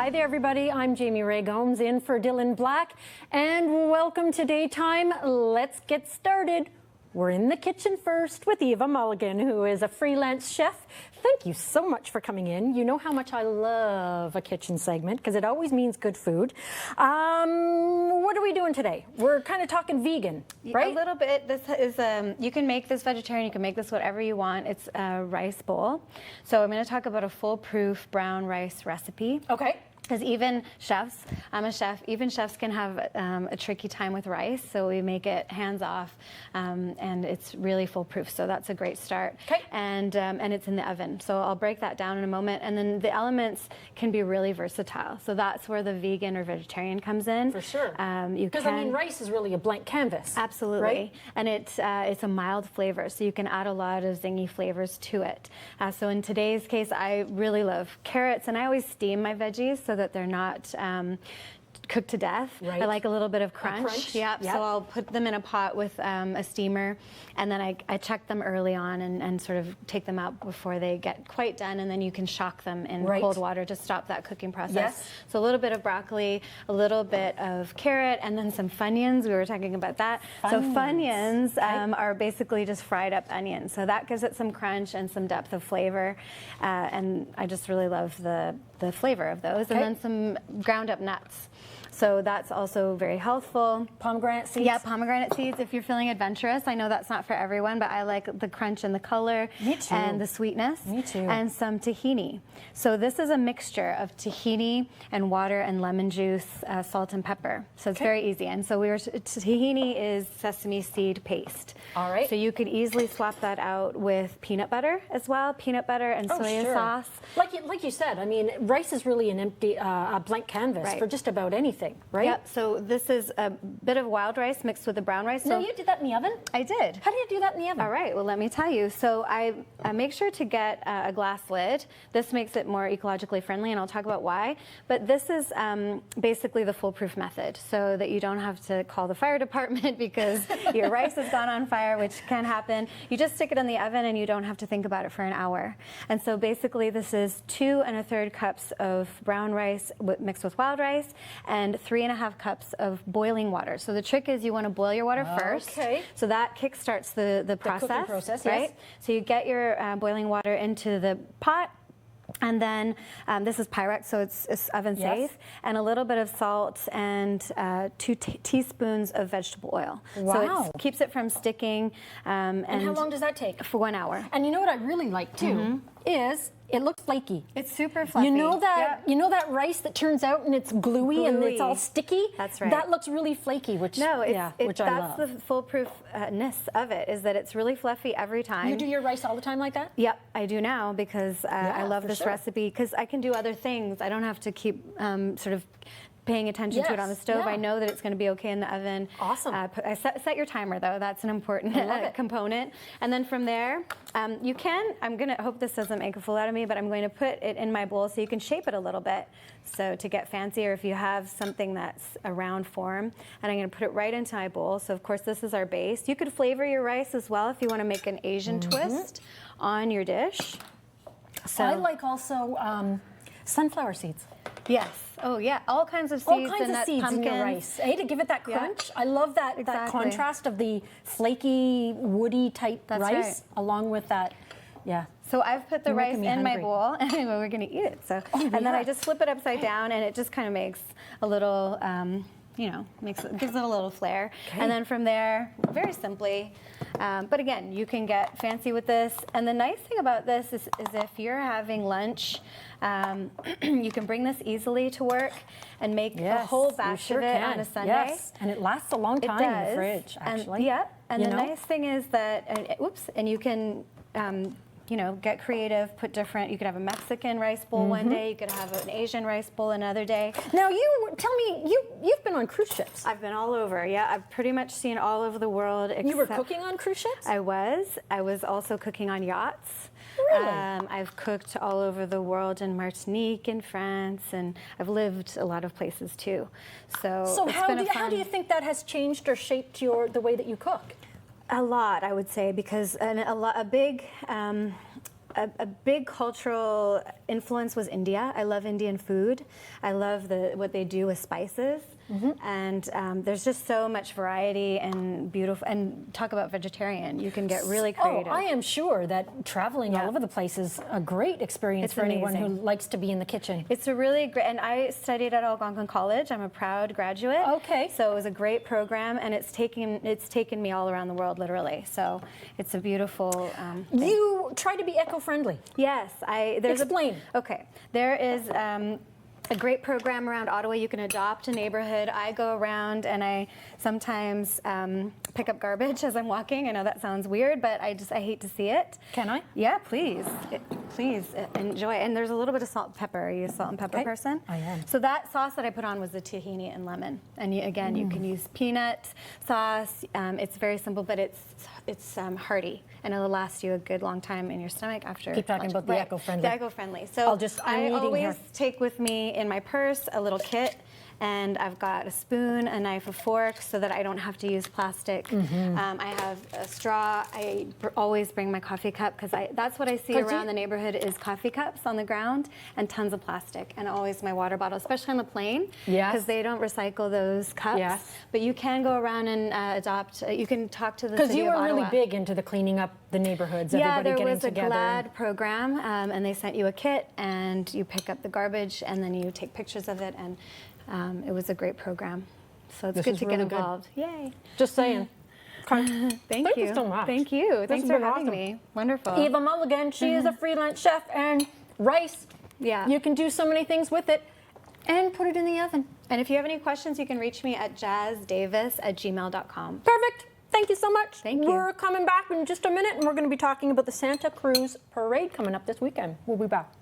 Hi there, everybody. I'm Jamie Ray Gomes in for Dylan Black, and welcome to Daytime. Let's get started. We're in the kitchen first with Eva Mulligan, who is a freelance chef. Thank you so much for coming in. You know how much I love a kitchen segment because it always means good food. What are we doing today? We're kind of talking vegan, right? A little bit. This is, you can make this vegetarian, you can make this whatever you want. It's a rice bowl. So I'm going to talk about a foolproof brown rice recipe. Okay. Because even chefs, I'm a chef, even chefs can have a tricky time with rice, so we make it hands off, and it's really foolproof, so that's a great start. Okay. And it's in the oven, so I'll break that down in a moment, and then the elements can be really versatile, so that's where the vegan or vegetarian comes in. For sure. Because I mean, rice is really a blank canvas. Absolutely. Right? And it's a mild flavor, so you can add a lot of zingy flavors to it. So in today's case, I really love carrots, and I always steam my veggies so that they're not cooked to death. Right. I like a little bit of crunch. Crunch. Yep. Yep. So I'll put them in a pot with a steamer, and then I check them early on and sort of take them out before they get quite done, and then you can shock them in Right. cold water to stop that cooking process. Yes. So a little bit of broccoli, a little bit of carrot, and then some Funyuns. We were talking about that. So Funyuns are basically just fried up onions. So that gives it some crunch and some depth of flavor, and I just really love the flavor of those. Okay. And then some ground up nuts. So that's also very healthful. Pomegranate seeds? Yeah, pomegranate seeds if you're feeling adventurous. I know that's not for everyone, but I like the crunch and the color. Me too. And the sweetness. Me too. And some tahini. So this is a mixture of tahini and water and lemon juice, salt and pepper. So it's very easy. And so tahini is sesame seed paste. All right. So you could easily swap that out with peanut butter as well, peanut butter and soy sauce. Like you said, I mean, rice is really an empty, a blank canvas Right. for just about anything, right? Yep. So this is a bit of wild rice mixed with the brown rice. No, So you did that in the oven? I did. How do you do that in the oven? All right, well, let me tell you. So I make sure to get a glass lid. This makes it more ecologically friendly, and I'll talk about why. But this is basically the foolproof method, so that you don't have to call the fire department because your rice has gone on fire, which can happen. You just stick it in the oven, and you don't have to think about it for an hour. And so basically, this is 2 1/3 cups of brown rice mixed with wild rice, and 3 1/2 cups of boiling water. So the trick is you want to boil your water first. Okay. So that kickstarts the process, cooking process, right? yes. So you get your boiling water into the pot, and then this is Pyrex, so it's oven safe, and a little bit of salt and 2 teaspoons of vegetable oil. Wow. So it keeps it from sticking. And how long does that take? For 1 hour. And you know what I really like too is it looks flaky. It's super fluffy. You know that rice that turns out and it's gluey and it's all sticky? That's right. That looks really flaky, which which I love. that's the foolproofness of it, is that it's really fluffy every time. You do your rice all the time like that? Yep, I do now because I love this sure. recipe because I can do other things. I don't have to keep sort of paying attention to it on the stove. Yeah. I know that it's going to be okay in the oven. Awesome. I set your timer though. That's an important love it. component. And then from there, you can. I'm going to hope this doesn't make a fool out of me, but I'm going to put it in my bowl so you can shape it a little bit. So to get fancier, if you have something that's a round form, and I'm going to put it right into my bowl. So of course this is our base. You could flavor your rice as well if you want to make an Asian twist on your dish. So I like also sunflower seeds. Yes. Oh, yeah. All kinds of seeds. All kinds and of seeds in your rice. Hey, to give it that crunch. I love that contrast of the flaky, woody type rice right. along with that. Yeah. So I've put the rice in my hungry. bowl, and we're going to eat it. So, and then I just flip it upside down, and it just kind of makes a little, gives it a little flair. Okay. And then from there, very simply, but again, you can get fancy with this. And the nice thing about this is if you're having lunch, you can bring this easily to work and make a whole batch of it on a Sunday. Yes, and it lasts a long time in the fridge, actually. And the nice thing is that, and you can, get creative, put different, you could have a Mexican rice bowl one day, you could have an Asian rice bowl another day. Now tell me, you've been on cruise ships. I've been all over, yeah. I've pretty much seen all over the world. You were cooking on cruise ships? I was also cooking on yachts. Really? I've cooked all over the world in Martinique and France, and I've lived a lot of places too. So how do you think that has changed or shaped the way that you cook? A lot, I would say, because a a big cultural influence was India. I love Indian food. I love what they do with spices. And there's just so much variety and beautiful. And talk about vegetarian, you can get really creative. Oh, I am sure that traveling all over the place is a great experience for anyone who likes to be in the kitchen. It's a really great, and I studied at Algonquin College. I'm a proud graduate. Okay. So it was a great program, and it's taken me all around the world, literally. So it's a beautiful thing. You try to be eco-friendly. Yes, Explain. Okay, there is a great program around Ottawa. You can adopt a neighborhood. I go around and I sometimes pick up garbage as I'm walking. I know that sounds weird, but I hate to see it. Can I? Yeah, please. Please enjoy. And there's a little bit of salt and pepper. Are you a salt and pepper person? I am. So that sauce that I put on was the tahini and lemon. And you can use peanut sauce. It's very simple, but it's hearty, and it'll last you a good long time in your stomach after. Keep talking about the eco-friendly. The eco-friendly. So I always take with me in my purse a little kit, and I've got a spoon, a knife, a fork, so that I don't have to use plastic. I have a straw. I always bring my coffee cup, because that's what I see around the neighborhood is coffee cups on the ground and tons of plastic, and always my water bottle, especially on the plane, because they don't recycle those cups. Yes. But you can go around and adopt. You can talk to the Because city you of were really Ottawa. big into the cleaning up the neighborhoods, Yeah, everybody there getting was a together. GLAD program, and they sent you a kit, and you pick up the garbage, and then you take pictures of it, and it was a great program. So it's good to get involved. Yay. Just saying. Thank you so much. Thank you. Thanks for having me. Wonderful. Eva Mulligan, she is a freelance chef, and rice, you can do so many things with it, and put it in the oven. And if you have any questions, you can reach me at jazzdavis@gmail.com. Perfect. Thank you so much. Thank you. We're coming back in just a minute, and we're going to be talking about the Santa Cruz Parade coming up this weekend. We'll be back.